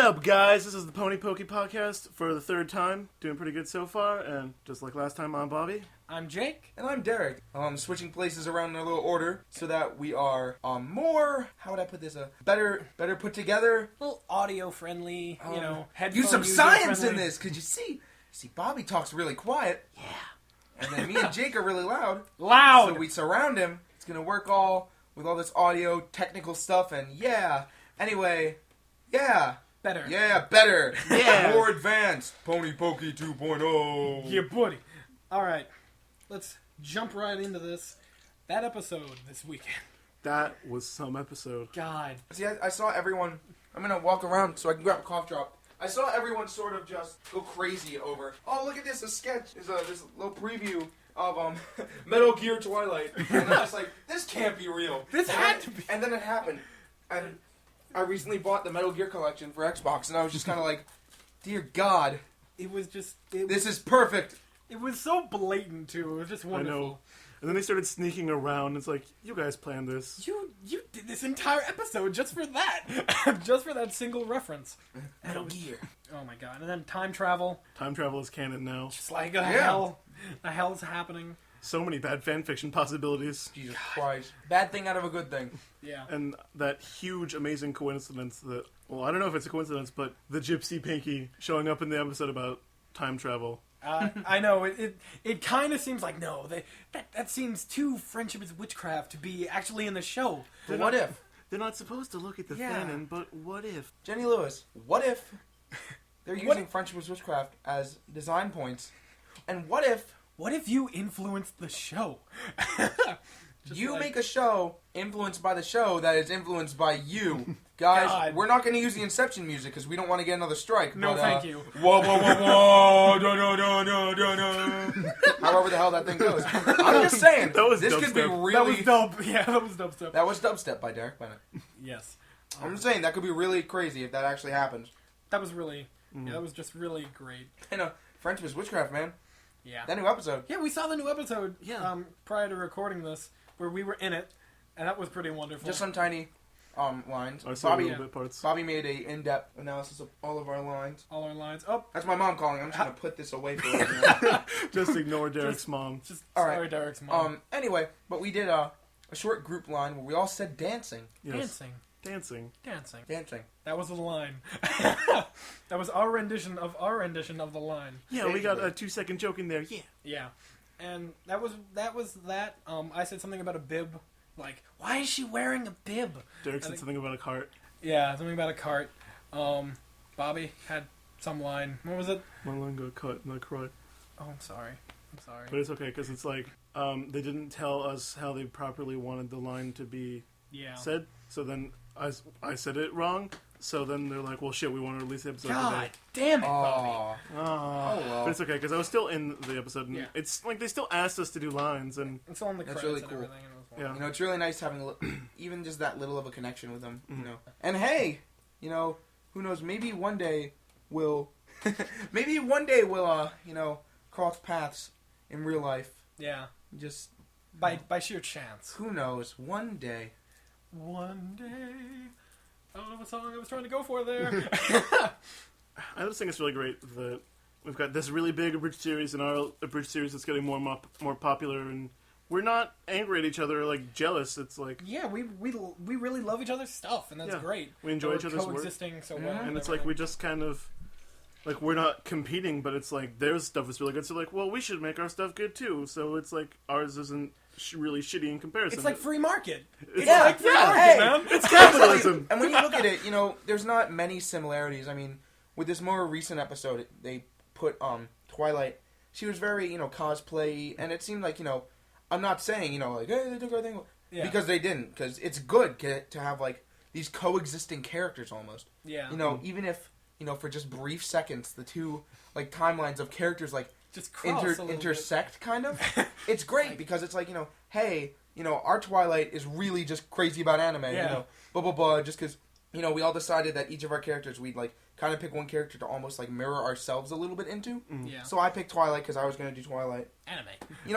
up, guys? This is the Pokey podcast for the third time. Doing pretty good so far, and just like last time, I'm Bobby. I'm Jake. And I'm Derek. Switching places around in a little order so that we are more, how would I put this, better put together. A little audio friendly, headphone Use some science friendly. in this, because you see, Bobby talks really quiet. Yeah. And then me and Jake are really loud. Loud! So we surround him. It's going to work all with all this audio, technical stuff, and Anyway, Better. Yeah, better. Yeah. More advanced. Pony Pokey 2.0. Yeah, buddy. Alright, let's jump right into this. That episode this weekend. That was some episode. God. See, I saw everyone. I'm going to walk around so I can grab a cough drop. I saw everyone sort of just go crazy over, oh, look at this, a sketch. There's this little preview of Metal Gear Twilight. And I was like, this can't be real. This had to be. And then it happened. And I recently bought the Metal Gear collection for Xbox, and I was just kind of like, dear God. It was just... This is perfect. It was so blatant, too. It was just wonderful. I know. And then they started sneaking around. It's like, you guys planned this. You did this entire episode just for that. Just for that single reference. Metal Gear. Oh my God. And then time travel. Time travel is canon now. Just like hell. The hell's happening. So many bad fanfiction possibilities. Jesus Christ. Bad thing out of a good thing. Yeah. And that huge, amazing coincidence that... Well, I don't know if it's a coincidence, but the Gypsy Pinky showing up in the episode about time travel. I know, it kind of seems like, no, that seems too friendship is witchcraft to be actually in the show. But what if? They're not supposed to look at the canon, but what if? Jenny Lewis, what if they're using friendship is witchcraft as design points? And what if you influenced the show? make a show influenced by the show that is influenced by you? Guys, God. We're not going to use the Inception music because we don't want to get another strike. No, but, thank you. Whoa, whoa, whoa, whoa, no. However the hell that thing goes. I'm just saying, That was this could be dubstep. really... That was dope. Yeah, that was dope stuff. That was dubstep by Derek Bennett. Yes. I'm just saying, that could be really crazy if that actually happens. That was really, that was just really great. And friendship is witchcraft, man. Yeah. That new episode. Yeah, we saw the new episode Yeah. prior to recording this, where we were in it, and that was pretty wonderful. Just some tiny lines. I saw little bit parts. Bobby made a in-depth analysis of all of our lines. All our lines. Oh, That's my mom calling. I'm just going to put this away for right now. Just ignore Derek's mom. just All sorry, right. Derek's mom. Anyway, but we did a short group line where we all said dancing. Yes. Dancing. Dancing. That was the line. That was our rendition of the line. Yeah, we got a 2-second joke in there. Yeah. Yeah, and that was that. I said something about a bib. Like, why is she wearing a bib? Derek said something about a cart. Yeah, something about a cart. Bobby had some line. What was it? My line got cut and I cried. Oh, I'm sorry. But it's okay, because it's like, they didn't tell us how they properly wanted the line to be said. So then I said it wrong. So then they're like, well, shit, we want to release the episode God today. damn it, Bobby. Oh, well. But it's okay, because I was still in the episode. And Yeah. it's like they still asked us to do lines. And It's on the That's credits really and cool. everything. And it was wonderful. yeah. It's really nice having even just that little of a connection with them, you know. And hey, who knows, maybe one day we'll cross paths in real life. Yeah. Just By sheer chance. who knows, one day. One day. I don't know what song I was trying to go for there. I just think it's really great that we've got this really big abridged series and our abridged series that's getting more popular, and we're not angry at each other or like jealous. It's like Yeah, we really love each other's stuff, and that's great. We enjoy each other's work. Coexisting so well. And it's like we just kind of like we're not competing, but it's like their stuff is really good. So like, well, we should make our stuff good too. So it's like ours isn't really shitty in comparison. It's like free market. It's like free market, man. It's capitalism. And when you look at it, there's not many similarities. I mean, with this more recent episode, they put Twilight. She was very cosplay, and it seemed like I'm not saying like hey, they took our thing because they didn't. Because it's good to have like these coexisting characters almost. Yeah. Even if for just brief seconds the two like timelines of characters like just cross intersect kind of. It's great because it's like hey, our Twilight is really just crazy about anime. Yeah. Blah blah blah. Just because we all decided that each of our characters we'd like kind of pick one character to almost like mirror ourselves a little bit into. Yeah. So I picked Twilight because I was going to do Twilight. Anime.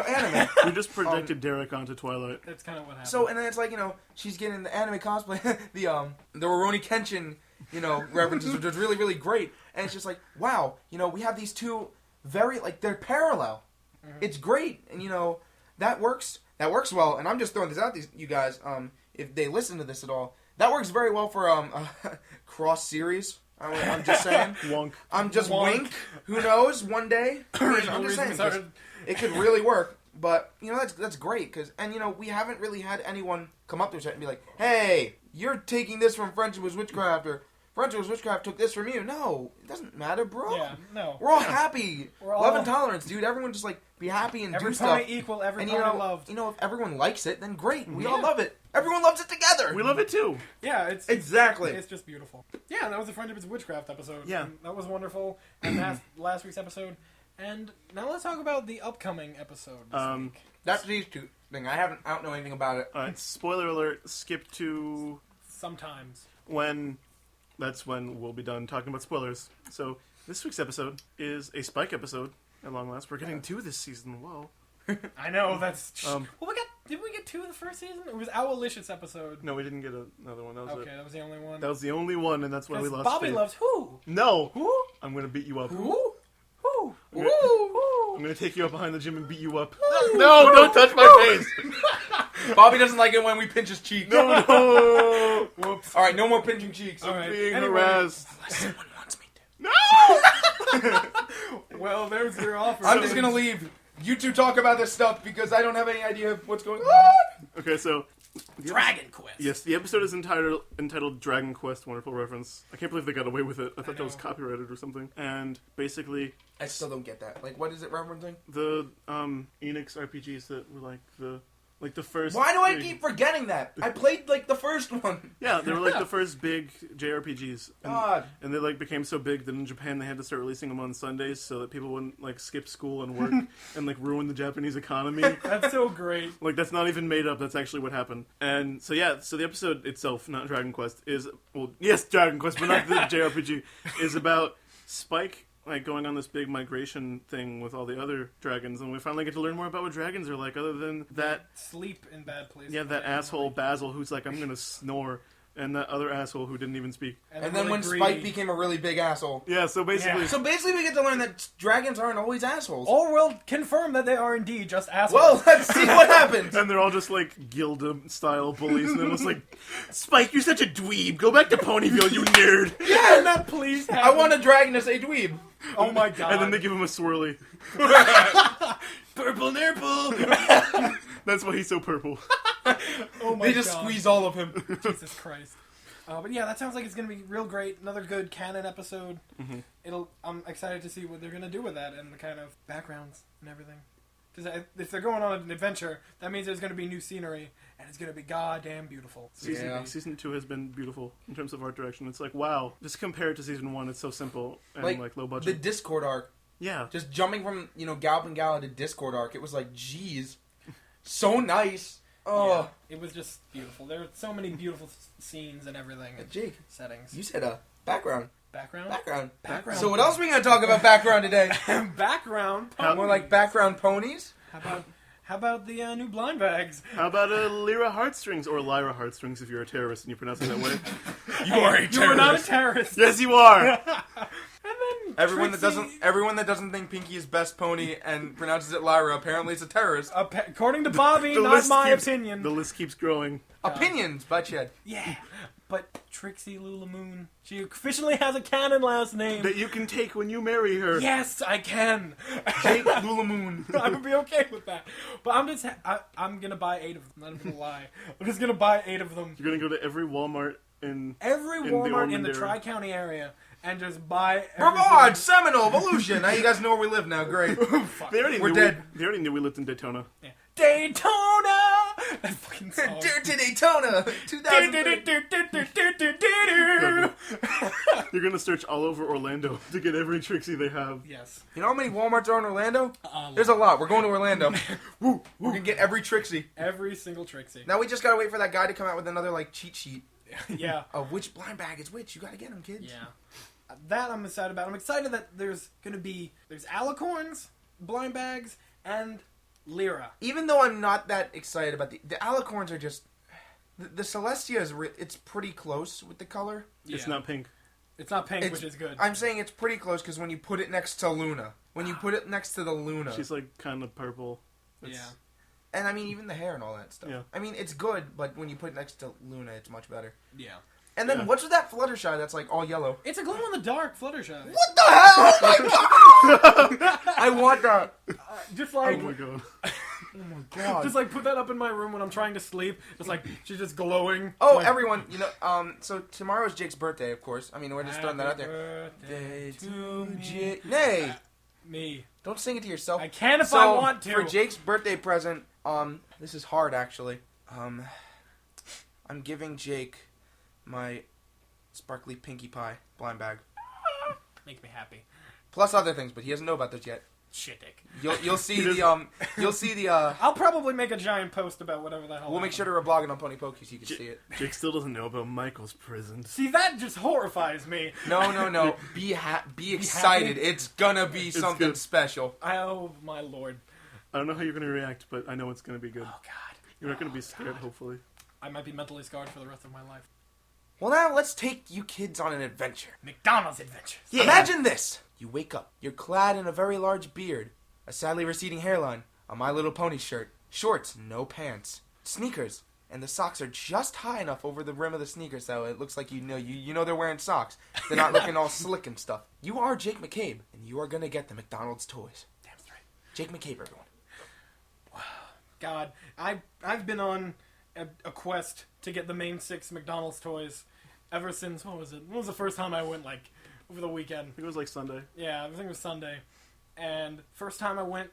Anime. We just projected Derek onto Twilight. That's kind of what happened. So and then it's like she's getting the anime cosplay. The Rurouni Kenshin references, which was really, really great. And it's just like, wow, we have these two very, they're parallel. Mm-hmm. It's great. And, that works well. And I'm just throwing this out to you guys, if they listen to this at all. That works very well for cross-series. I'm just saying. Wonk. I'm just wink. Who knows? One day. I'm just saying. It could really work. But, that's great. And we haven't really had anyone come up to us and be like, hey, you're taking this from Friendship was Witchcraft, or Friendship was Witchcraft took this from you. No, it doesn't matter, bro. Yeah, no. We're all happy. Love and tolerance, dude. Everyone just, be happy and do stuff. Every pony equal, every pony loved. If everyone likes it, then great. We all love it. Everyone loves it together. We love it, too. Yeah, exactly. It's just beautiful. Yeah, that was the Friendship is Witchcraft episode. Yeah. And that was wonderful. And last week's episode. And now let's talk about the upcoming episode this week. That's these two things. I don't know anything about it. Alright, spoiler alert, skip to... Sometimes. That's when we'll be done talking about spoilers. So, this week's episode is a Spike episode, at long last. We're getting 2 this season, whoa. I know, that's... didn't we get 2 in the first season? It was Owlicious episode. No, we didn't get another one. That was that was the only one. That was the only one, and that's why we lost Bobby faith. loves who? No! Who? I'm gonna beat you up. Who? Who? I'm gonna take you up behind the gym and beat you up. No, don't touch my face! Bobby doesn't like it when we pinch his cheek. No! Whoops. Alright, no more pinching cheeks. I'm being harassed. Unless someone wants me to. No! Well, there's your offer. I'm just gonna leave. You two talk about this stuff because I don't have any idea what's going on. Okay, so... Dragon Quest. Yes, the episode is entitled Dragon Quest, wonderful reference. I can't believe they got away with it. I thought that was copyrighted or something. And basically... I still don't get that. What is it referencing? The Enix RPGs that were the first... Why do I keep forgetting that? I played, the first one. Yeah, they were, the first big JRPGs. And, God. And they, became so big that in Japan they had to start releasing them on Sundays so that people wouldn't, skip school and work and, ruin the Japanese economy. That's so great. That's not even made up. That's actually what happened. And so, so the episode itself, not Dragon Quest, is... Well, yes, Dragon Quest, but not the JRPG, is about Spike... going on this big migration thing with all the other dragons, and we finally get to learn more about what dragons are like, other than that... Sleep in bad places. Yeah, that asshole Basil who's like, I'm gonna snore, and that other asshole who didn't even speak. And then when Spike became a really big asshole. Yeah, so basically... Yeah. So basically we get to learn that dragons aren't always assholes. All will confirm that they are indeed just assholes. Well, let's see what happens. And they're all just Gilda-style bullies, and then it's like, Spike, you're such a dweeb, go back to Ponyville, you nerd! Yeah, and that please happen. I want a dragon to say dweeb. Oh my god. And then they give him a swirly. Purple nurple! That's why he's so purple. Oh my god. They just squeeze all of him. Jesus Christ. But yeah, that sounds like it's going to be real great. Another good canon episode. Mm-hmm. I'm excited to see what they're going to do with that and the kind of backgrounds and everything. Because if they're going on an adventure, that means there's going to be new scenery, and it's going to be goddamn beautiful. Season 2 has been beautiful in terms of art direction. It's wow. Just compared to Season 1, it's so simple and low budget. The Discord arc. Yeah. Just jumping from, Galp and Gala to Discord arc, it was geez. So nice. Oh. Yeah, it was just beautiful. There were so many beautiful scenes and everything. Jake. Settings. You said background. Background. So what else are we going to talk about background today? Background. More like background ponies? How about the new blind bags? How about Lyra Heartstrings, or Lyra Heartstrings if you're a terrorist and you pronounce it that way? You are a terrorist. You are not a terrorist. Yes, you are. And then everyone that doesn't think Pinky is best pony and pronounces it Lyra apparently is a terrorist. According to Bobby, not my opinion. The list keeps growing. Opinions by Chad. Yeah. But Trixie Lulamoon, she officially has a canon last name. That you can take when you marry her. Yes, I can. Jake Lulamoon. I would be okay with that. But I'm going to buy 8 of them. I'm not going to lie. I'm just going to buy 8 of them. You're going to go to every Walmart in the Tri-County area and just buy Brevard, Seminole, Volusia. Now you guys know where we live now. Great. We're dead. They already knew we lived in Daytona. Yeah. Daytona! That fucking song. To Daytona! 2003. You're gonna search all over Orlando to get every Trixie they have. Yes. You know how many Walmarts are in Orlando? There's a lot. We're going to Orlando. We're gonna get every Trixie. Every single Trixie. Now we just gotta wait for that guy to come out with another cheat sheet. Yeah. Of which blind bag is which. You gotta get them, kids. Yeah. That I'm excited about. I'm excited that there's alicorns, blind bags, and Lyra. Even though I'm not that excited about the alicorns are just... The Celestia is it's pretty close with the color. Yeah. It's not pink. It's not pink, which is good. I'm saying it's pretty close because when you put it next to Luna, when you put it next to the Luna, She's like kind of purple. It's, yeah. and I mean even the hair and all that stuff. Yeah. I mean it's good, but when you put it next to Luna, it's much better. Yeah. And then Yeah. what's with that Fluttershy that's like all yellow? It's a glow-in-the-dark Fluttershy. What the hell? Oh my god! I want that. Just oh like... my god. Oh my god. Just like put that up in my room when I'm trying to sleep. Just like she's just glowing. Oh, like, everyone, so tomorrow's Jake's birthday, of course. I mean, we're just throwing that out there. Birthday To Jake. Nay! me. Don't sing it to yourself. I can if I want to. For Jake's birthday present, this is hard actually. I'm giving Jake my sparkly Pinkie Pie blind bag. Makes me happy. Plus other things, but he doesn't know about those yet. Shit, Dick. You'll see the I'll probably make a giant post about whatever the hell. we'll make sure to reblog it on Pony Pokey so you can see it. Jake still doesn't know about Michael's prison. See, that just horrifies me. No. Be excited. It's gonna be something good. special. Oh my lord. I don't know how you're going to react, but I know it's going to be good. Oh god. You're not going to be scared, hopefully. I might be mentally scarred for the rest of my life. Well, now let's take you kids on an adventure. McDonald's adventures. Yeah. Imagine this. You wake up. You're clad in a very large beard, a sadly receding hairline, a My Little Pony shirt, shorts, no pants, sneakers, and the socks are just high enough over the rim of the sneakers so it looks like you know they're wearing socks. They're not looking all slick and stuff. You are Jake McCabe, and you are going to get the McDonald's toys. Damn straight. Jake McCabe, everyone. God, I've been on a quest to get the main 6 McDonald's toys ever since, what was it? When was the first time I went, like, over the weekend? I think it was like Sunday. Yeah, I think it was Sunday. And first time I went,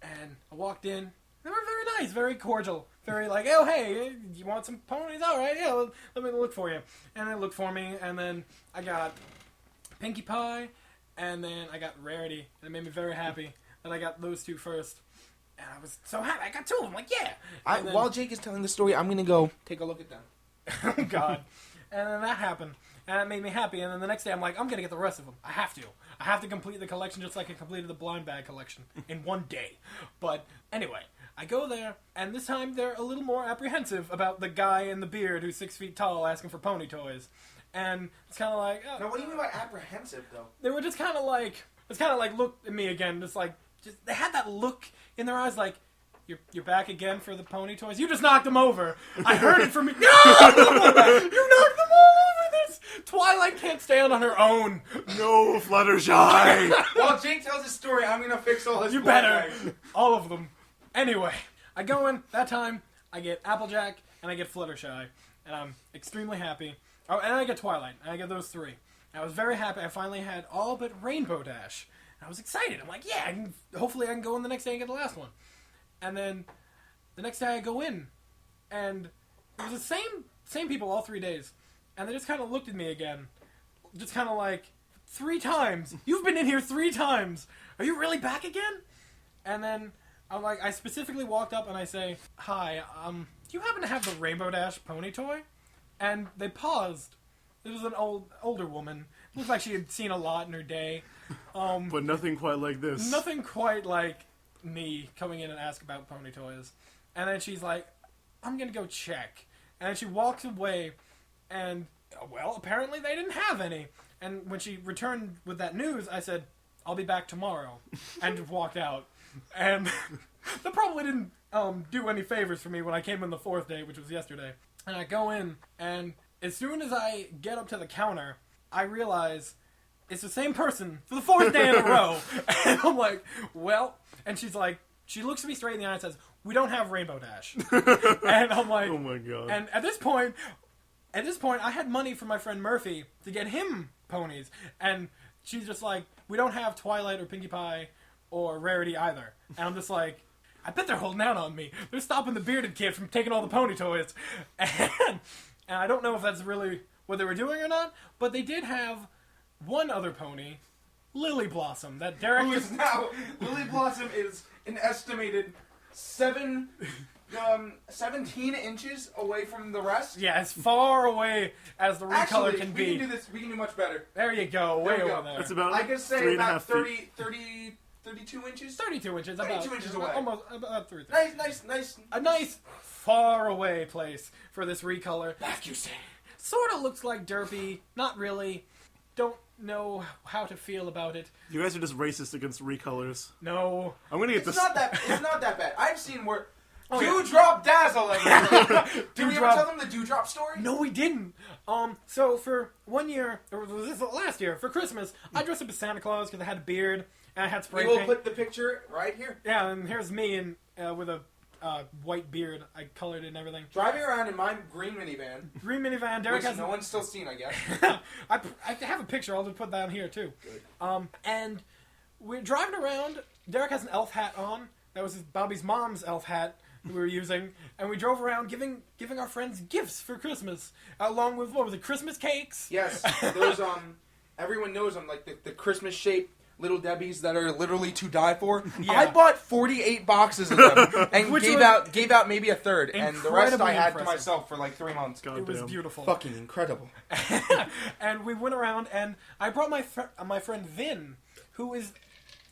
and I walked in, they were very nice, very cordial, very like, oh, hey, you want some ponies? All right, yeah, let me look for you. And they looked for me, and then I got Pinkie Pie, and then I got Rarity, and it made me very happy that I got those 2 first. And I was so happy. I got 2 of them, like, yeah. Then, While Jake is telling the story, I'm going to go take a look at them. oh, God. And then that happened, and it made me happy. And then the next day, I'm like, I'm going to get the rest of them. I have to. I have to complete the collection just like I completed the blind bag collection in one day. But anyway, I go there, and this time they're a little more apprehensive about the guy in the beard who's 6 feet tall asking for pony toys. And it's kind of like... Now, what do you mean by apprehensive, though? They were just kind of like... It's kind of like, look at me again, just like... they had that look in their eyes like... You're back again for the pony toys? You just knocked them over. I heard it from me. No! You knocked them all over this. Twilight can't stand on her own. No, Fluttershy! While Jake tells his story, I'm going to fix all his You better. All of them. Anyway, I go in. That time, I get Applejack and I get Fluttershy. And I'm extremely happy. Oh, and I get Twilight. And I get those 3. I was very happy. I finally had all but Rainbow Dash. And I was excited. I'm like, yeah, hopefully I can go in the next day and get the last one. And then the next day I go in, and it was the same people all 3 days. And they just kind of looked at me again. Just kind of like, 3 times. You've been in here 3 times. Are you really back again? And then I'm like, I specifically walked up and I say, hi, do you happen to have the Rainbow Dash pony toy? And they paused. It was an older woman. Looked like she had seen a lot in her day. But nothing quite like this. Nothing quite like me coming in and ask about pony toys. And then she's like, I'm gonna go check. And then she walks away, and, well, apparently they didn't have any. And when she returned with that news, I said, I'll be back tomorrow. And just walked out. And that probably didn't do any favors for me when I came in the 4th day, which was yesterday. And I go in, and as soon as I get up to the counter, I realize it's the same person for the 4th day in a row. And I'm like, well... And she's like, she looks at me straight in the eye and says, we don't have Rainbow Dash. And I'm like... Oh my god. And at this point, I had money from my friend Murphy to get him ponies. And she's just like, we don't have Twilight or Pinkie Pie or Rarity either. And I'm just like, I bet they're holding out on me. They're stopping the bearded kid from taking all the pony toys. And I don't know if that's really what they were doing or not, but they did have one other pony, Lily Blossom, that Derek Who is now... Lily Blossom is an estimated 17 inches away from the rest. Yeah, as far away as the recolor can be. We can do this. We can do much better. There you go, way over there. It's about I could say 3.5 about feet. 32 inches? 32 inches. 32 inches away. Almost, about 3. Nice. A nice far away place for this recolor. Back, you say. Sort of looks like Derpy. Not really. Don't know how to feel about it. You guys are just racist against recolors. No. I'm gonna get It's this. not that bad. I've seen where Oh, yeah. Dewdrop Dazzle. Did we ever Dewdrop. tell them the Dewdrop story? No, we didn't. So for 1 year, or was this last year, for Christmas, I dressed up as Santa Claus because I had a beard and I had spray We will paint. put the picture right here. Yeah, and here's me with a white beard. I colored it and everything. Driving around in my green minivan, Green minivan. Derek which has no one's still seen, I guess. I have a picture. I'll just put that on here too. Good. And we're driving around. Derek has an elf hat on. That was Bobby's mom's elf hat we were using, and we drove around giving our friends gifts for Christmas, along with what was it, Christmas cakes? Yes, those everyone knows them, like the Christmas shaped Little Debbie's that are literally to die for. Yeah. I bought 48 boxes of them and Which gave out maybe a third, and the rest I incredibly had impressive. to myself for like 3 months. God It was damn. beautiful. Fucking incredible. And we went around, and I brought my friend Vin, who is,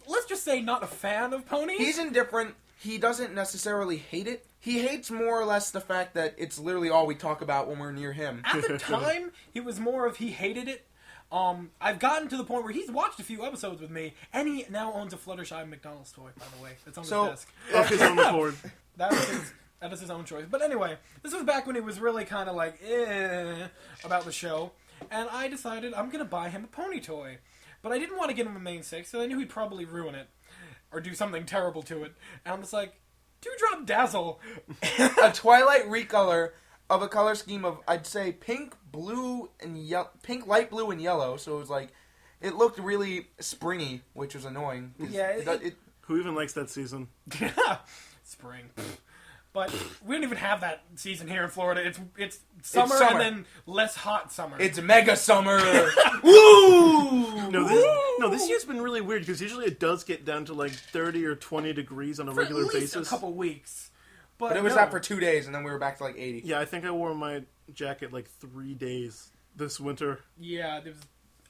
let's just say, not a fan of ponies. He's indifferent. He doesn't necessarily hate it. He hates more or less the fact that it's literally all we talk about when we're near him. At the time, he was more of he hated it. I've gotten to the point where he's watched a few episodes with me, and he now ons a Fluttershy McDonald's toy, by the way. It's on his desk. Off his own accord. That is his own choice. But anyway, this was back when he was really kind of like, about the show. And I decided I'm going to buy him a pony toy. But I didn't want to get him a main six, so I knew he'd probably ruin it. Or do something terrible to it. And I'm just like, Dewdrop Dazzle. A Twilight recolor of a color scheme of, I'd say, pink, blue, and pink, light blue, and yellow. So it was like, it looked really springy, which was annoying. Yeah, Who even likes that season? Spring. But we don't even have that season here in Florida. It's summer, summer. and then less hot summer. It's mega summer. Woo! No, this year's been really weird because usually it does get down to like 30 or 20 degrees on a for regular at least basis. a couple weeks. But it was no. that for 2 days, and then we were back to like 80. Yeah, I think I wore my jacket like 3 days this winter. Yeah, there was,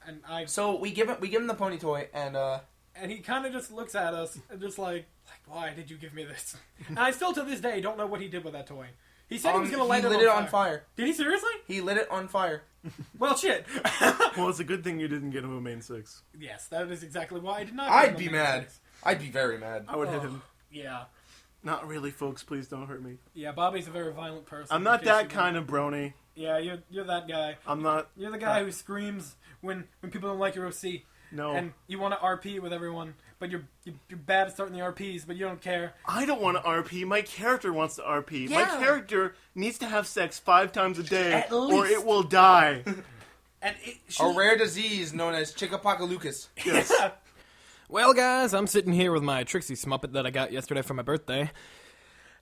and I. So we give him the pony toy, And he kind of just looks at us and just like, why did you give me this? And I still to this day don't know what he did with that toy. He said he was going to light he it lit it on fire. Did he seriously? He lit it on fire. Well, shit. Well, it's a good thing you didn't get him a main six. Yes, that is exactly why I did not. I'd be mad. I'd be very mad. I would hit him. Yeah. Not really, folks. Please don't hurt me. Yeah, Bobby's a very violent person. I'm not that kind of brony. Yeah, you're that guy. I'm not. You're the guy who screams when people don't like your OC. No. And you want to RP with everyone, but you're bad at starting the RPs, but you don't care. I don't want to RP. My character wants to RP. Yeah. My character needs to have sex 5 times a day, At or least. it will die. And A rare disease known as Chickapocalucas. Yes. Well, guys, I'm sitting here with my Trixie Smuppet that I got yesterday for my birthday.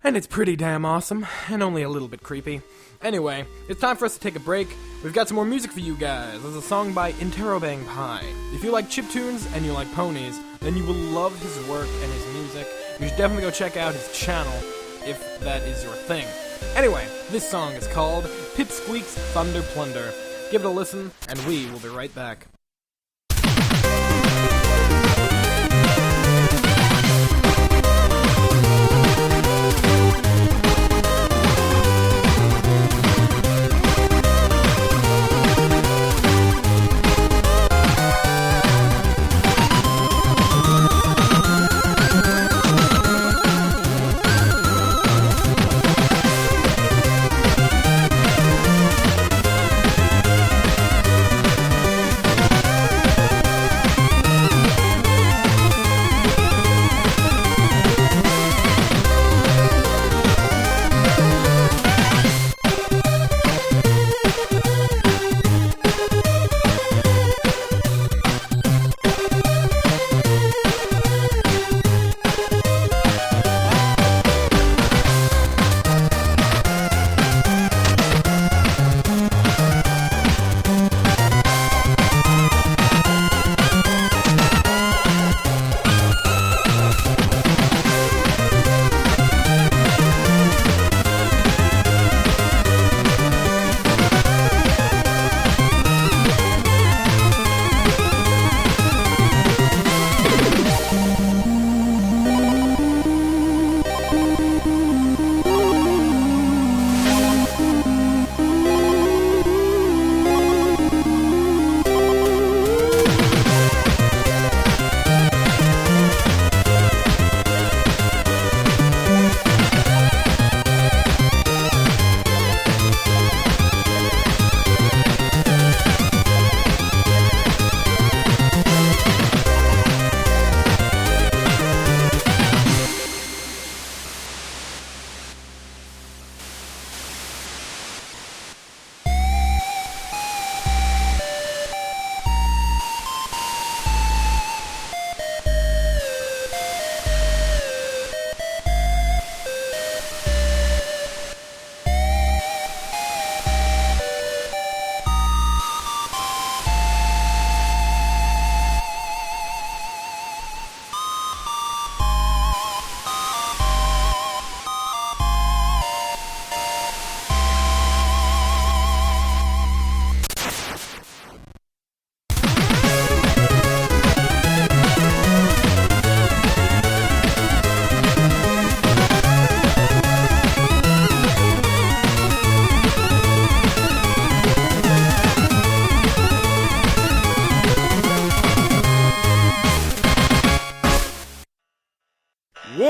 And it's pretty damn awesome, and only a little bit creepy. Anyway, it's time for us to take a break. We've got some more music for you guys. There's a song by Interrobang Pie. If you like chiptunes and you like ponies, then you will love his work and his music. You should definitely go check out his channel, if that is your thing. Anyway, this song is called Pipsqueak's Thunder Plunder. Give it a listen, and we will be right back.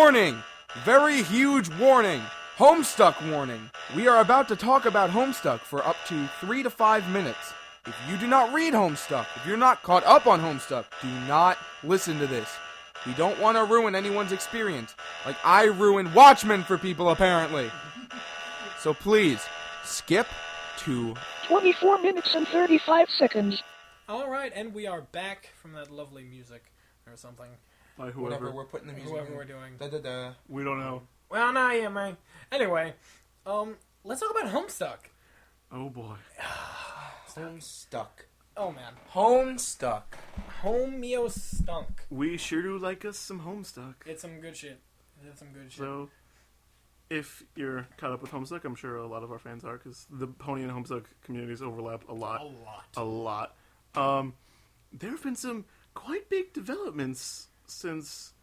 Warning! Very huge warning! Homestuck warning! We are about to talk about Homestuck for up to 3 to 5 minutes. If you do not read Homestuck, if you're not caught up on Homestuck, do not listen to this. We don't want to ruin anyone's experience, like I ruined Watchmen for people apparently. So please, skip to 24 minutes and 35 seconds. Alright, and we are back from that lovely music or something. By whatever whoever. we're putting the music Whoever in. we're doing. Da-da-da. We don't know. Well, nah, yeah, man. Anyway, let's talk about Homestuck. Oh boy. Homestuck. Oh, man. Homestuck. Homeo stunk. We sure do like us some Homestuck. It's some good shit. It's some good shit. So, if you're caught up with Homestuck, I'm sure a lot of our fans are, because the Pony and Homestuck communities overlap a lot. A lot. A lot. There have been some quite big developments since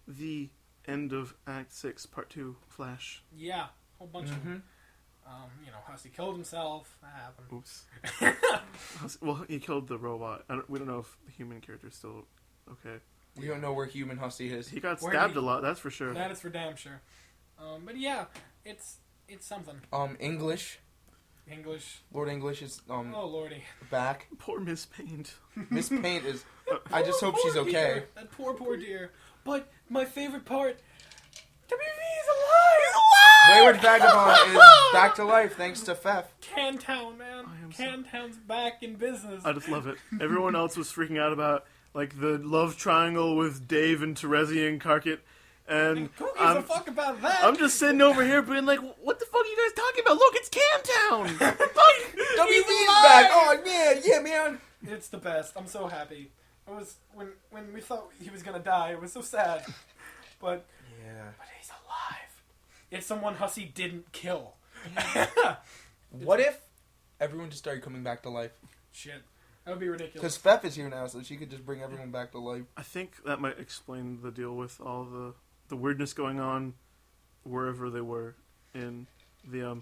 the end of Act 6, Part 2, Flash. Yeah, whole bunch of them. Hussey killed himself. That happened. Oops. Well, he killed the robot. We don't know if the human character's still okay. We don't know where human Hussey is. He got Where stabbed he- a lot, that's for sure. That is for damn sure. But yeah, it's something. English. English. Lord English is, Oh, lordy. back. Poor Miss Paint. Miss Paint is... I just hope she's Poor okay. dear. That poor dear. But my favorite part, WV is alive! Wayward Vagabond is back to life thanks to Fef. Cantown, man. Cantown's back in business. I just love it. Everyone else was freaking out about, like, the love triangle with Dave and Terezi and Carkit. And Who gives a fuck about that? I'm just sitting over here being like, what the fuck are you guys talking about? Look, it's Camtown! WV's back! Oh, man! Yeah, man! It's the best. I'm so happy. It was when we thought he was gonna die. It was so sad, but he's alive. It's someone Hussey didn't kill. What if everyone just started coming back to life? Shit, that would be ridiculous. Because Fef is here now, so she could just bring everyone back to life. I think that might explain the deal with all the weirdness going on wherever they were in the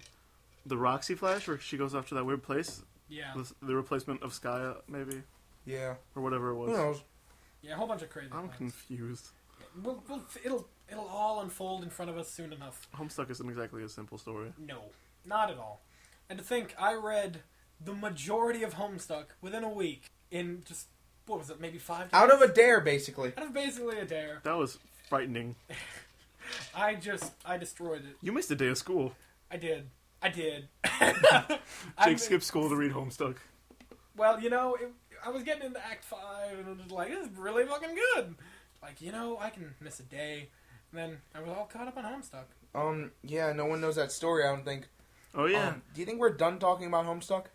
Roxy Flash, where she goes off to that weird place. Yeah. The replacement of Skya, maybe, Yeah. or whatever it was. Who knows? Yeah, a whole bunch of crazy I'm things. confused. It'll all unfold in front of us soon enough. Homestuck isn't exactly a simple story. No, not at all. And to think, I read the majority of Homestuck within a week in just, what was it, maybe 5 days? Out of a dare, basically. Out of basically a dare. That was frightening. I destroyed it. You missed a day of school. I did. Jake skipped school to read Homestuck. Well, I was getting into Act 5, and I was just like, this is really fucking good. Like, I can miss a day. And then I was all caught up on Homestuck. Yeah, no one knows that story, I don't think. Oh, yeah. Do you think we're done talking about Homestuck?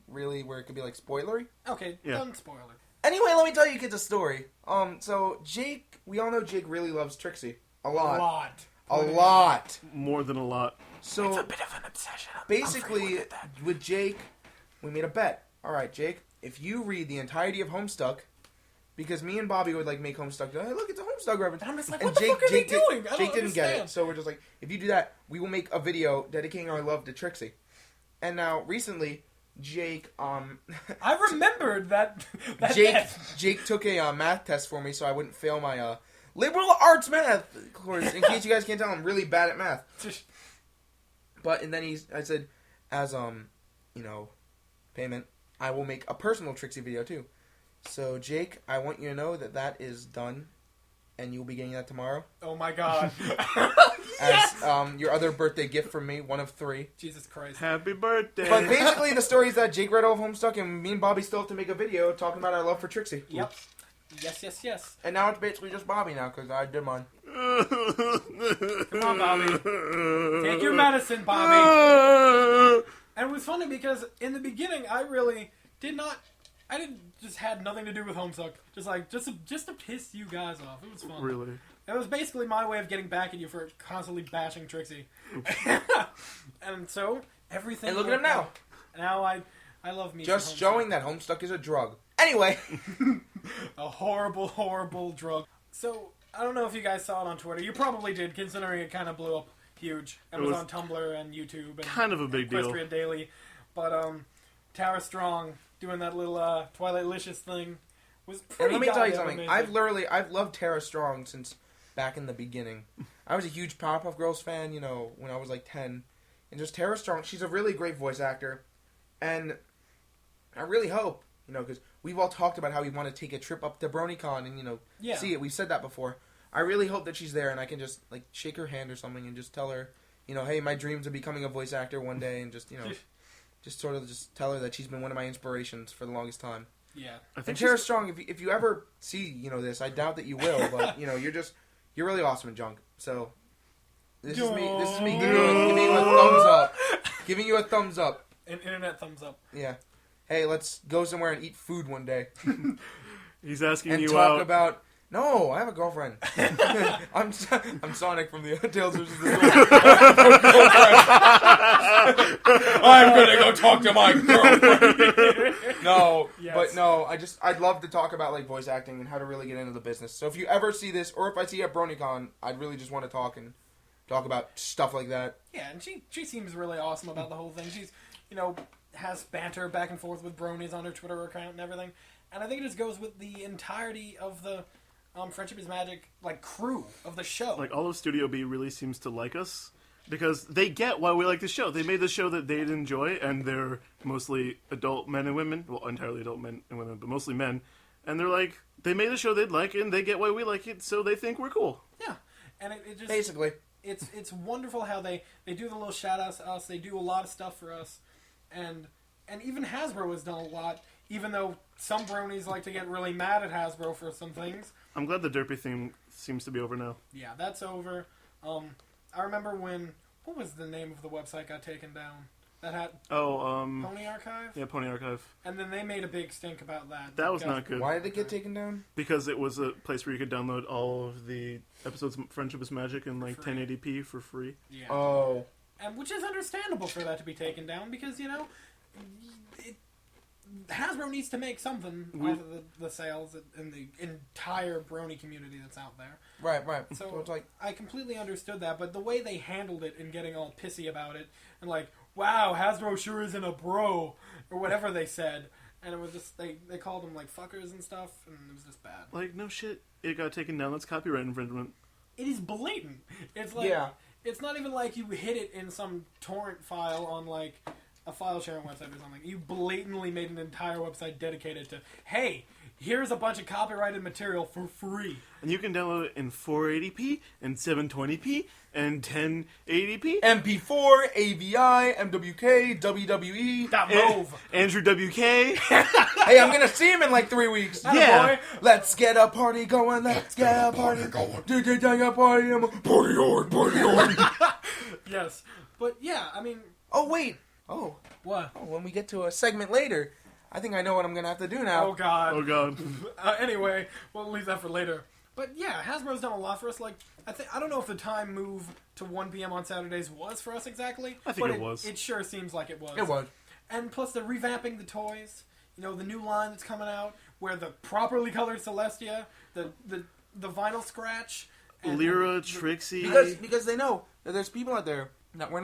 Really, where it could be, spoilery? Okay, Yeah. done spoiler. Anyway, let me tell you kids a story. So Jake, we all know Jake really loves Trixie. A lot. A lot. More than a lot. So, It's a bit of an obsession. basically, with Jake, we made a bet. Alright, Jake, if you read the entirety of Homestuck, because me and Bobby would, make Homestuck, go, hey, look, it's a Homestuck reference. And I'm just like, And what the fuck are they doing? I don't Jake didn't get it, understand. so we're just like, if you do that, we will make a video dedicating our love to Trixie. And now, recently, Jake, I remembered that Jake took a math test for me so I wouldn't fail my liberal arts math course. In case you guys can't tell, I'm really bad at math. And then I said, as payment, I will make a personal Trixie video too. So Jake, I want you to know that is done, and you'll be getting that tomorrow. Oh my god. As your other birthday gift from me, one of 3. Jesus Christ. Happy birthday! But basically, the story is that Jake read all of Homestuck, and me and Bobby still have to make a video talking about our love for Trixie. Yep. Yes. And now it's basically just Bobby now, because I did mine. Come on, Bobby. Take your medicine, Bobby. And it was funny because in the beginning, I had nothing to do with Homestuck. Just to piss you guys off. It was fun. Really? It was basically my way of getting back at you for constantly bashing Trixie. And so, everything... And look at him now. Now I love me Just some Homestuck. showing that Homestuck is a drug. Anyway. A horrible, horrible drug. So, I don't know if you guys saw it on Twitter. You probably did, considering it kind of blew up huge. It was on Tumblr and YouTube and kind of a big deal. Equestrian Daily. But Tara Strong doing that little Twilight Licious thing was pretty And let me tell you goddamn something. amazing. I've loved Tara Strong since back in the beginning. I was a huge Powerpuff Girls fan, you know, when I was like 10. And just Tara Strong, she's a really great voice actor. And I really hope, you know, because we've all talked about how we want to take a trip up to BronyCon and, you know, see it. We've said that before. I really hope that she's there and I can just, like, shake her hand or something and just tell her, you know, hey, my dreams of becoming a voice actor one day, and just, you know, just sort of just tell her that she's been one of my inspirations for the longest time. Yeah. And Tara Strong, if you ever see, you know, this, I doubt that you will, but, you know, you're really awesome in Junk. So, this is me giving you a thumbs up. Giving you a thumbs up. An internet thumbs up. Yeah. Hey, let's go somewhere and eat food one day. He's asking and you talk out. about... No, I have a girlfriend. I'm Sonic from the Tales vs. the I'm gonna go talk to my girlfriend. No, yes. But no, I'd love to talk about like voice acting and how to really get into the business. So if you ever see this, or if I see you at BronyCon, I'd really just want to talk about stuff like that. Yeah, and she seems really awesome about the whole thing. She's, you know, has banter back and forth with bronies on her Twitter account and everything. And I think it just goes with the entirety of the Friendship is Magic, like, crew of the show. Like, all of Studio B really seems to like us, because they get why we like the show. They made the show that they'd enjoy, and they're mostly adult men and women. Well, entirely adult men and women, but mostly men. And they're like, they made the show they'd like, and they get why we like it, so they think we're cool. Yeah. And it just... Basically. It's wonderful how they do the little shout-outs to us. They do a lot of stuff for us. And even Hasbro has done a lot, even though some bronies like to get really mad at Hasbro for some things. I'm glad the derpy theme seems to be over now. Yeah, that's over. I remember when... What was the name of the website got taken down? That had... Pony Archive? Yeah, Pony Archive. And then they made a big stink about that. That was not good. Why did it get taken down? Because it was a place where you could download all of the episodes of Friendship is Magic in like 1080p for free. Yeah. Oh. And which is understandable for that to be taken down, because, you know... Hasbro needs to make something off of the sales and the entire brony community that's out there. Right. So it's like, I completely understood that, but the way they handled it and getting all pissy about it, and like, wow, Hasbro sure isn't a bro, or whatever they said, and it was just, they called them like fuckers and stuff, and it was just bad. Like, no shit, it got taken down, that's copyright infringement. It is blatant. It's like, it's not even like you hid it in some torrent file on like a file sharing website or something. You blatantly made an entire website dedicated to, hey, here's a bunch of copyrighted material for free. And you can download it in 480p, and 720p, and 1080p. MP4, AVI, MWK, WWE. That move. Andrew WK. Hey, I'm gonna see him in like 3 weeks. Yeah. Boy. Let's get a party going. Let's get a party going. Party on. Yes. But yeah, I mean... Oh, wait. Oh. What? Oh, when we get to a segment later, I think I know what I'm going to have to do now. Oh, God. Oh, God. Anyway, we'll leave that for later. But yeah, Hasbro's done a lot for us. Like, I don't know if the time move to 1 p.m. on Saturdays was for us exactly. I think but it was. It sure seems like it was. It was. And plus, they're revamping the toys. You know, the new line that's coming out, where the properly colored Celestia, the vinyl scratch... Lyra, Trixie... Because they know that there's people out there that we're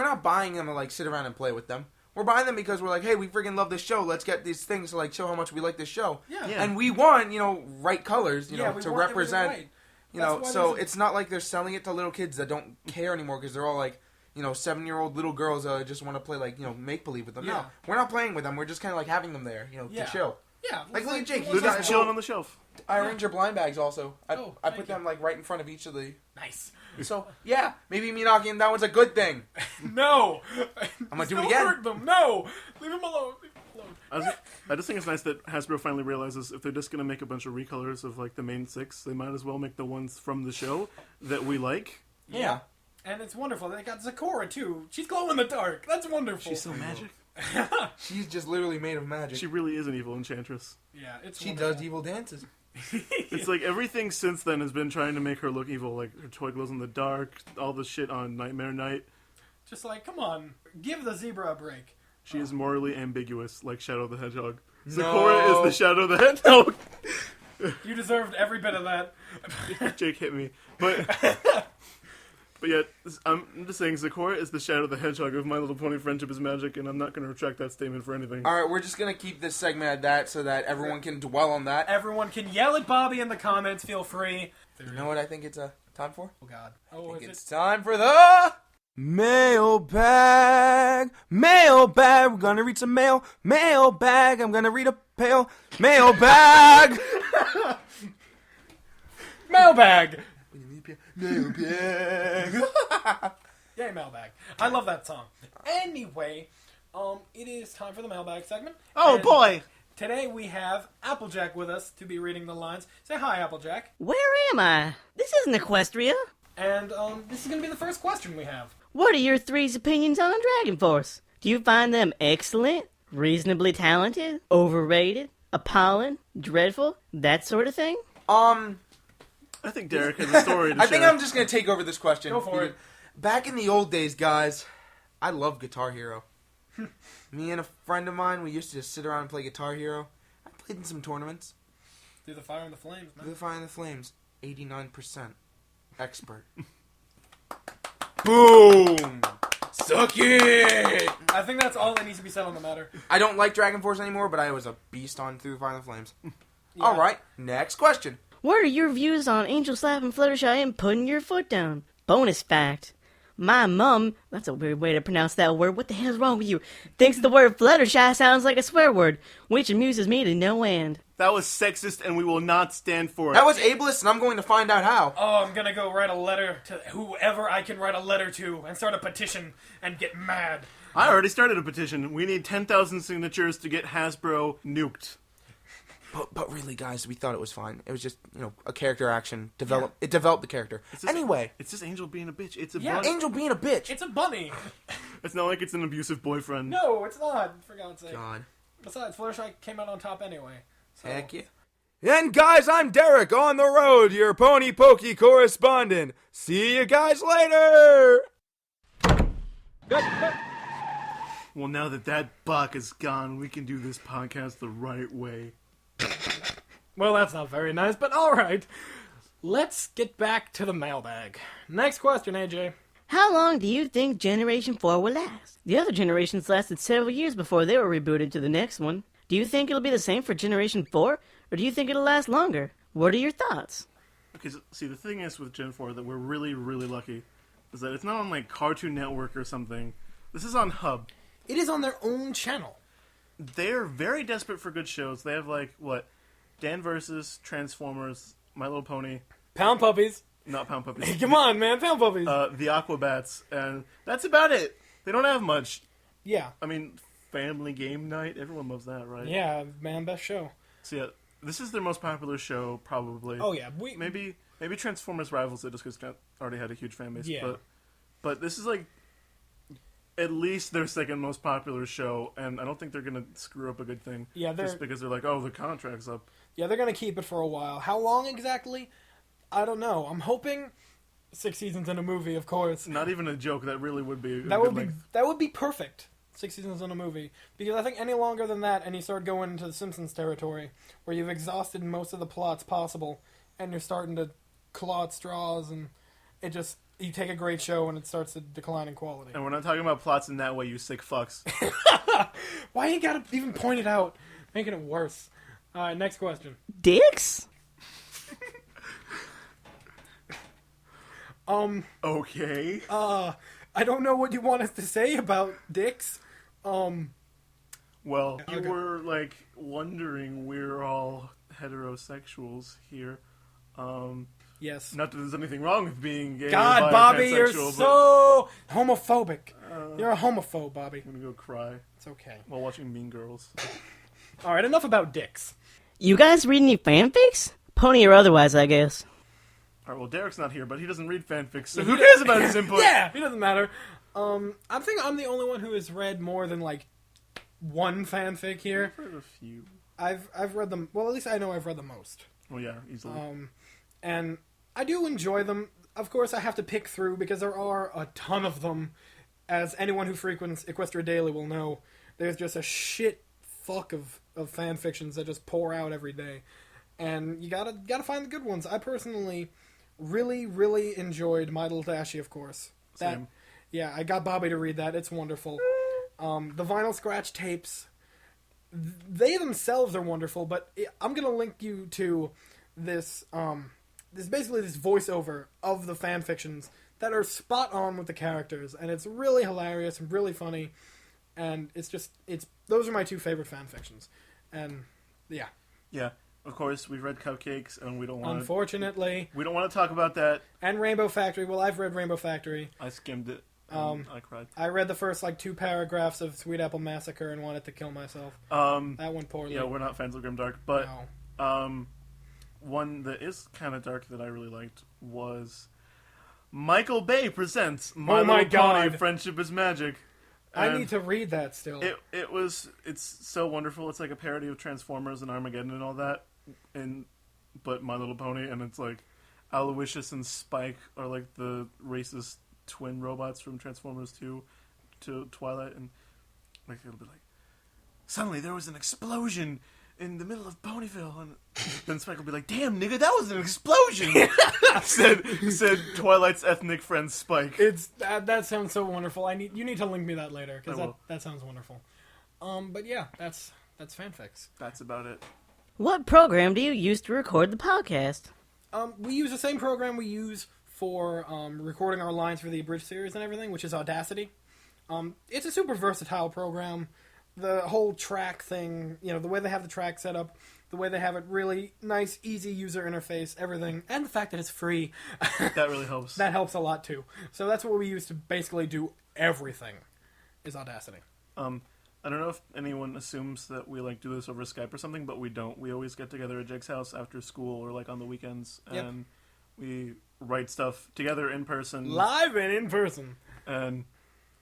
not buying them to, like, sit around and play with them. We're buying them because we're like, hey, we freaking love this show. Let's get these things to, like, show how much we like this show. Yeah. And we want, you know, right colors, you know, to want represent, right. you know, so it's not like they're selling it to little kids that don't care anymore because they're all, like, you know, 7-year-old little girls that just want to play, like, you know, make-believe with them. Yeah. No, we're not playing with them. We're just kind of, like, having them there, you know, to chill. Yeah. Like, look at Jake. They're just chilling on the shelf. I arrange your blind bags also. I put them, you. like, right in front of each of the... Nice. So, yeah, maybe me knocking them down was a good thing. No! I'm going to do it Don't again. hurt them. No! Leave them alone. I just think it's nice that Hasbro finally realizes if they're just going to make a bunch of recolors of, like, the main 6, they might as well make the ones from the show that we like. Yeah. And it's wonderful. They got Zakora, too. She's glow in the dark. That's wonderful. She's so magic. She's just literally made of magic. She really is an evil enchantress. Yeah, it's She wonderful. does evil dances. It's like everything since then has been trying to make her look evil. Like her toy glows in the dark, all the shit on Nightmare Night. Just like, come on, give the zebra a break. She is morally ambiguous, like Shadow the Hedgehog. No. Zakora is the Shadow the Hedgehog. You deserved every bit of that. Jake hit me, but yet I'm just saying Zakora is the Shadow the Hedgehog of My Little Pony Friendship is Magic, and I'm not going to retract that statement for anything. All right, we're just going to keep this segment at that so that everyone can dwell on that. Everyone can yell at Bobby in the comments. Feel free. You know what I think it's time for? Oh, God. I Oh, think is it's it? time for the mailbag. Mailbag. We're gonna read some mail. Mailbag. I'm gonna read a pail. Mailbag. Mailbag! Mailbag. Yay, mailbag. I love that song. Anyway, it is time for the mailbag segment. Oh, And boy! Today we have Applejack with us to be reading the lines. Say hi, Applejack. Where am I? This isn't Equestria. And this is going to be the first question we have. What are your three's opinions on Dragon Force? Do you find them excellent, reasonably talented, overrated, appalling, dreadful, that sort of thing? I think Derek has a story to I share. think I'm just gonna take over this question. Go for it. Back in the old days, guys, I loved Guitar Hero. Me and a friend of mine, we used to just sit around and play Guitar Hero. I played in some tournaments. Through the fire and the flames, man. Through the Fire and the Flames, 89% expert. Boom! Suck it! I think that's all that needs to be said on the matter. I don't like Dragon Force anymore, but I was a beast on Through the Fire and the Flames. Yeah. Alright, next question. What are your views on Angel Slap and Fluttershy and putting your foot down? Bonus fact. My mum, that's a weird way to pronounce that word, what the hell's wrong with you? Thinks the word Fluttershy sounds like a swear word, which amuses me to no end. That was sexist, and we will not stand for it. That was ableist, and I'm going to find out how. Oh, I'm going to go write a letter to whoever I can write a letter to and start a petition and get mad. I already started a petition. We need 10,000 signatures to get Hasbro nuked. But really, guys, we thought it was fine. It was just, a character action. It developed the character. Anyway. It's just Angel being a bitch. It's a Yeah, bunny. Angel being a bitch. It's a bunny. It's not like it's an abusive boyfriend. No, it's not, for God's sake. God. Besides, Fluttershy came out on top anyway. So. Heck yeah. And guys, I'm Derek on the road, your Pony Pokey correspondent. See you guys later! Well, now that Buck is gone, we can do this podcast the right way. Well, that's not very nice, but alright. Let's get back to the mailbag. Next question, AJ. How long do you think Generation 4 will last? The other generations lasted several years before they were rebooted to the next one. Do you think it'll be the same for Generation 4, or do you think it'll last longer? What are your thoughts? Okay, so, see, the thing is with Gen 4 that we're really, really lucky is that it's not on, Cartoon Network or something. This is on Hub. It is on their own channel. They're very desperate for good shows. They have, Dan vs. Transformers, My Little Pony, Pound Puppies. not Pound Puppies. Come on, man, Pound Puppies. The Aquabats, and that's about it. They don't have much. Yeah. I mean, Family Game Night, everyone loves that, right? Yeah, man, best show. So yeah, this is their most popular show, probably. Oh, yeah. Maybe Transformers rivals it just because it already had a huge fan base. Yeah. But this is at least their second most popular show, and I don't think they're gonna screw up a good thing. Yeah, just because they're the contract's up. Yeah, they're going to keep it for a while. How long exactly? I don't know. I'm hoping 6 seasons in a movie, of course. Not even a joke. That really would be. That would be perfect. 6 seasons in a movie, because I think any longer than that, and you start going into the Simpsons territory, where you've exhausted most of the plots possible, and you're starting to claw at straws, and you take a great show and it starts to decline in quality. And we're not talking about plots in that way, you sick fucks. Why you gotta even point it out, making it worse? All right, next question. Dicks? Okay. I don't know what you want us to say about dicks. Well, you Okay. were wondering we're all heterosexuals here. Yes. Not that there's anything wrong with being gay. God, or Bobby, you're pansexual, so homophobic. You're a homophobe, Bobby. I'm gonna go cry It's okay. while watching Mean Girls. All right, enough about dicks. You guys read any fanfics? Pony or otherwise, I guess. All right, well, Derek's not here, but he doesn't read fanfics, so who cares about his input? Yeah, it doesn't matter. I think I'm the only one who has read more than one fanfic here. I've heard a few. I've read them. Well, at least I know I've read the most. Well, yeah, easily. And I do enjoy them. Of course, I have to pick through because there are a ton of them. As anyone who frequents Equestria Daily will know, there's just a shit fuck of fan fictions that just pour out every day, and you gotta find the good ones. I personally really, really enjoyed My Little Dashie, of course. Same. Yeah, I got Bobby to read that. It's wonderful. The vinyl scratch tapes, they themselves are wonderful, but I'm going to link you to this there's basically this voiceover of the fan fictions that are spot on with the characters, and it's really hilarious and really funny, and those are my two favorite fan fictions, and yeah. Yeah, of course we've read Cupcakes, and we don't want. Unfortunately, we don't want to talk about that. And Rainbow Factory. Well, I've read Rainbow Factory. I skimmed it. I cried. I read the first 2 paragraphs of Sweet Apple Massacre and wanted to kill myself. That went poorly. Yeah, we're not fans of grimdark, but no. One that is kind of dark that I really liked was Michael Bay presents My Little Pony: Friendship is Magic. I need to read that still. It's so wonderful. It's like a parody of Transformers and Armageddon and all that, but My Little Pony, and it's like Aloysius and Spike are like the racist twin robots from Transformers 2 to Twilight, and like it'll be like, suddenly there was an explosion in the middle of Ponyville, and then Spike will be like, "Damn, nigga, that was an explosion!" said Twilight's ethnic friend Spike. That sounds so wonderful. You need to link me that later because that sounds wonderful. But yeah, that's fanfics. That's about it. What program do you use to record the podcast? We use the same program we use for recording our lines for the abridged series and everything, which is Audacity. It's a super versatile program. The whole track thing, the way they have the track set up, the way they have it really nice, easy user interface, everything, and the fact that it's free. That really helps. That helps a lot, too. So that's what we use to basically do everything, is Audacity. I don't know if anyone assumes that we do this over Skype or something, but we don't. We always get together at Jake's house after school or on the weekends, and we write stuff together in person. Live and in person. And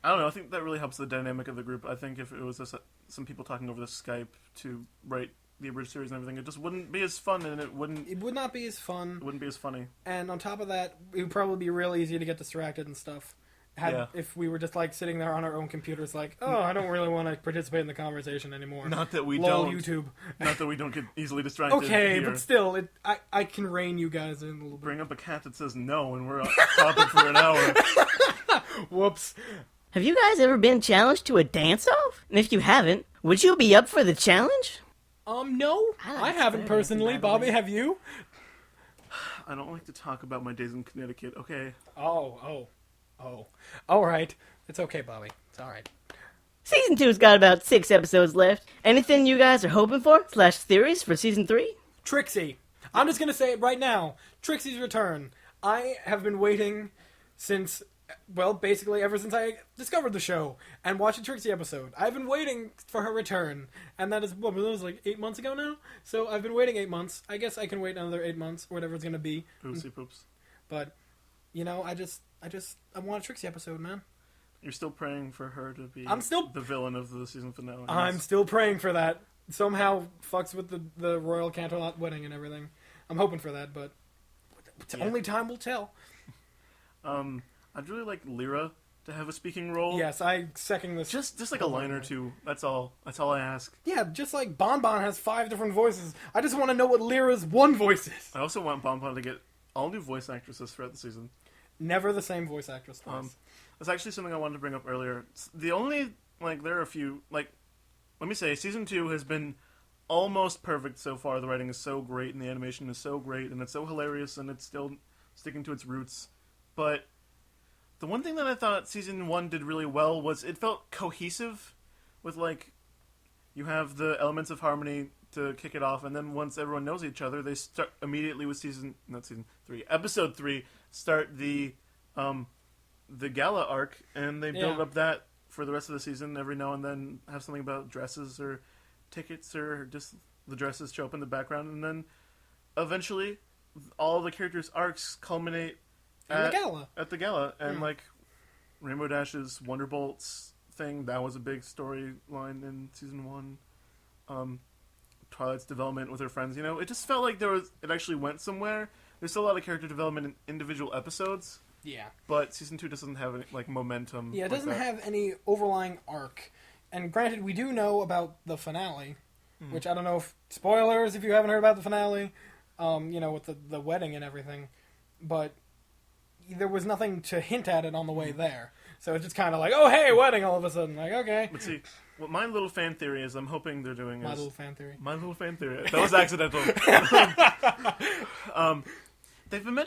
I don't know, I think that really helps the dynamic of the group. I think if it was just some people talking over the Skype to write the abridged series and everything, it just wouldn't be as fun, and it would not be as fun. It wouldn't be as funny. And on top of that, it would probably be real easy to get distracted and stuff. If we were just sitting there on our own computers I don't really want to participate in the conversation anymore. Not that we Lol, don't. YouTube. Not that we don't get easily distracted. Okay, here. but still, I can rein you guys in a little bit. Bring up a cat that says no, and we're talking for an hour. Whoops. Have you guys ever been challenged to a dance-off? And if you haven't, would you be up for the challenge? No. I haven't personally. Bobby, have you? I don't like to talk about my days in Connecticut, okay? Oh. All right. It's okay, Bobby. It's all right. Season 2's got about 6 episodes left. Anything you guys are hoping for / theories for Season 3? Trixie. I'm just going to say it right now. Trixie's return. I have been waiting since, basically ever since I discovered the show and watched a Trixie episode. I've been waiting for her return. And that is, that was 8 months ago now? So I've been waiting 8 months. I guess I can wait another 8 months, or whatever it's going to be. Poopsie poops. But, I want a Trixie episode, man. You're still praying for her to be the villain of the season finale. I'm still praying for that. Somehow fucks with the Royal Canterlot wedding and everything. I'm hoping for that, but only time will tell. I'd really like Lyra to have a speaking role. Yes, I second this. Just a line or two. That's all I ask. Yeah, just like Bon Bon has 5 different voices. I just want to know what Lyra's one voice is. I also want Bon Bon to get all new voice actresses throughout the season. Never the same voice actress twice. That's actually something I wanted to bring up earlier. The only, there are a few, let me say, Season 2 has been almost perfect so far. The writing is so great, and the animation is so great, and it's so hilarious, and it's still sticking to its roots. But the one thing that I thought Season 1 did really well was it felt cohesive with, you have the elements of harmony to kick it off, and then once everyone knows each other, they start immediately with Episode 3, start the gala arc, and they build up that for the rest of the season. Every now and then have something about dresses or tickets, or just the dresses show up in the background, and then eventually all the characters' arcs culminate at the gala. And Rainbow Dash's Wonderbolts thing, that was a big storyline in Season 1. Twilight's development with her friends, it just felt like it actually went somewhere. There's still a lot of character development in individual episodes. Yeah. But Season 2 doesn't have any, momentum. Yeah, it doesn't have any overlying arc. And granted, we do know about the finale, which I don't know if... Spoilers if you haven't heard about the finale, with the wedding and everything. But there was nothing to hint at it on the way there. So it's just kind of oh, hey, wedding, all of a sudden. Okay. But see, what my little fan theory is, I'm hoping they're doing My little fan theory. My little fan theory. That was accidental. They've been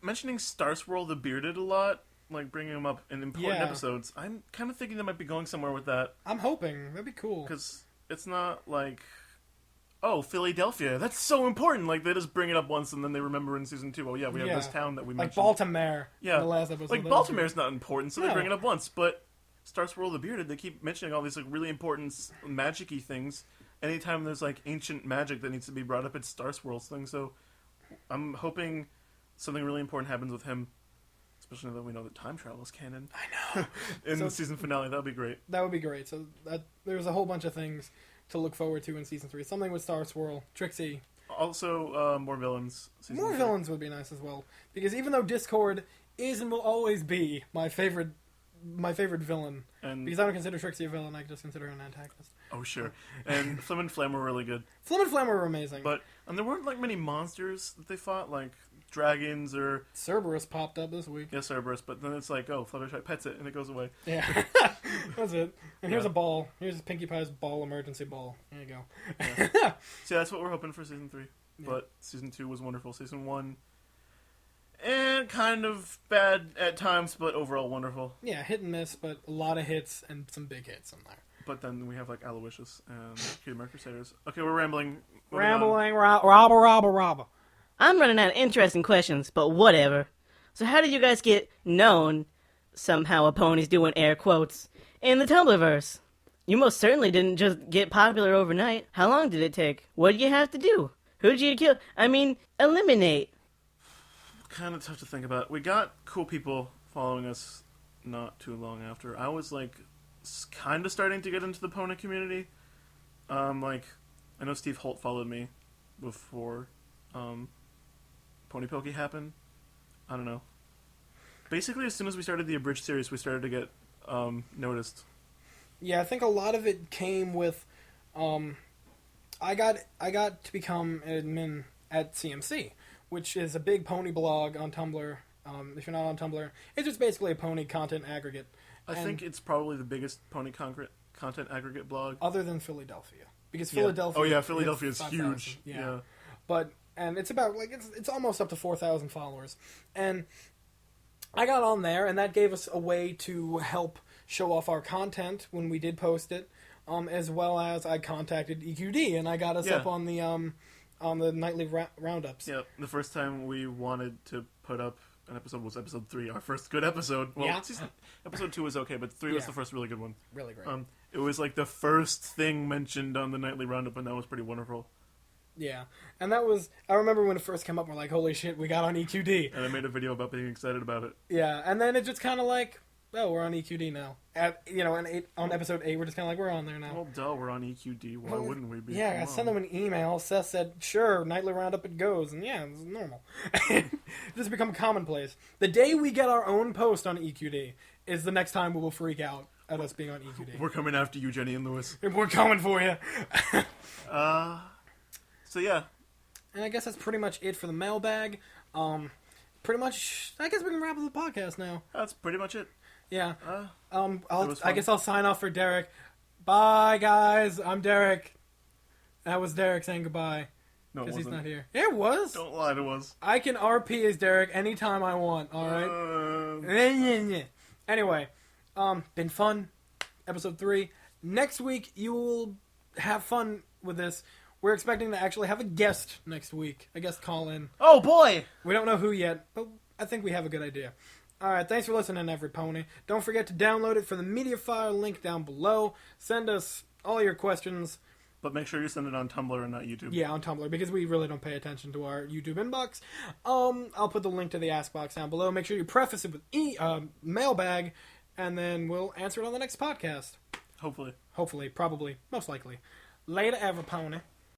mentioning Star Swirl the Bearded a lot, like bringing him up in important episodes. I'm kind of thinking they might be going somewhere with that. I'm hoping. That'd be cool. Because it's not like, oh, Philadelphia, that's so important. Like, they just bring it up once and then they remember in season 2, oh yeah, we have this town that we mentioned. Like Baltimore in the last episode. Like, Baltimore's not important, so they bring it up once. But Star Swirl the Bearded, they keep mentioning all these like really important magic-y things. Anytime there's like ancient magic that needs to be brought up, it's Star Swirl's thing. So I'm hoping something really important happens with him. Especially that we know that time travel is canon. I know. In the season finale, that would be great. That would be great. So there's a whole bunch of things to look forward to in season 3. Something with Star Swirl, Trixie. Also, more villains. More villains would be nice as well. Because even though Discord is and will always be my favorite villain, because I don't consider Trixie a villain, I just consider her an antagonist. Oh, sure. And Flim and Flam were really good. Flim and Flam were amazing. But there weren't like many monsters that they fought, like dragons or... Cerberus popped up this week. Yeah, Cerberus, but then it's like, oh, Fluttershy pets it and it goes away. Yeah. That's it. And here's a ball. Here's Pinkie Pie's ball emergency ball. There you go. Yeah. So that's what we're hoping for season 3. Yeah. But season 2 was wonderful. Season 1... and kind of bad at times, but overall wonderful. Yeah, hit and miss, but a lot of hits and some big hits in there. But then we have like Aloysius and Cutie Mark Crusaders. Okay, we're rambling. Robber. I'm running out of interesting questions, but whatever. So how did you guys get known, somehow a pony's doing air quotes, in the Tumblrverse? You most certainly didn't just get popular overnight. How long did it take? What did you have to do? Who did you kill? I mean, eliminate. Kind of tough to think about. We got cool people following us not too long after. I was like kind of starting to get into the pony community. Like I know Steve Holt followed me before Pony Pokey happened. I don't know. Basically, as soon as we started the abridged series, we started to get noticed. Yeah, I think a lot of it came with. I got to become an admin at CMC, which is a big pony blog on Tumblr. If you're not on Tumblr, it's just basically a pony content aggregate. I think it's probably the biggest pony content aggregate blog. Other than Philadelphia. Because Philadelphia... Oh yeah, Philadelphia is huge. Yeah. And it's about, like, it's almost up to 4,000 followers. And I got on there, and that gave us a way to help show off our content when we did post it, as well as I contacted EQD, and I got us up on the nightly roundups. Yeah, the first time we wanted to put up an episode was episode 3, our first good episode. Well, episode 2 was okay, but 3 was the first really good one. Really great. It was like the first thing mentioned on the nightly roundup, and that was pretty wonderful. Yeah, and that was, I remember when it first came up, we're like, holy shit, we got on EQD. And I made a video about being excited about it. Yeah, and then it just kind of like, oh, we're on EQD now. On episode 8, we're just kind of like, we're on there now. Well, duh, we're on EQD. Why wouldn't we be? Yeah, I sent them an email. Seth said, sure, nightly roundup it goes. And yeah, it's normal. This has become commonplace. The day we get our own post on EQD is the next time we will freak out at us being on EQD. We're coming after you, Jenny and Lewis. We're coming for you. So yeah. And I guess that's pretty much it for the mailbag. Pretty much, I guess we can wrap up the podcast now. That's pretty much it. Yeah. I guess I'll sign off for Derek. Bye, guys. I'm Derek. That was Derek saying goodbye. No, it wasn't. Because he's not here. Yeah, it was. Don't lie to us. I can RP as Derek anytime I want, alright? Anyway, been fun. Episode 3. Next week, you will have fun with this. We're expecting to actually have a guest next week. A guest call in. Oh, boy! We don't know who yet, but I think we have a good idea. Alright, thanks for listening, every pony. Don't forget to download it from the MediaFire link down below. Send us all your questions. But make sure you send it on Tumblr and not YouTube. Yeah, on Tumblr, because we really don't pay attention to our YouTube inbox. I'll put the link to the Ask Box down below. Make sure you preface it with mailbag, and then we'll answer it on the next podcast. Hopefully. Hopefully, probably, most likely. Later, every pony.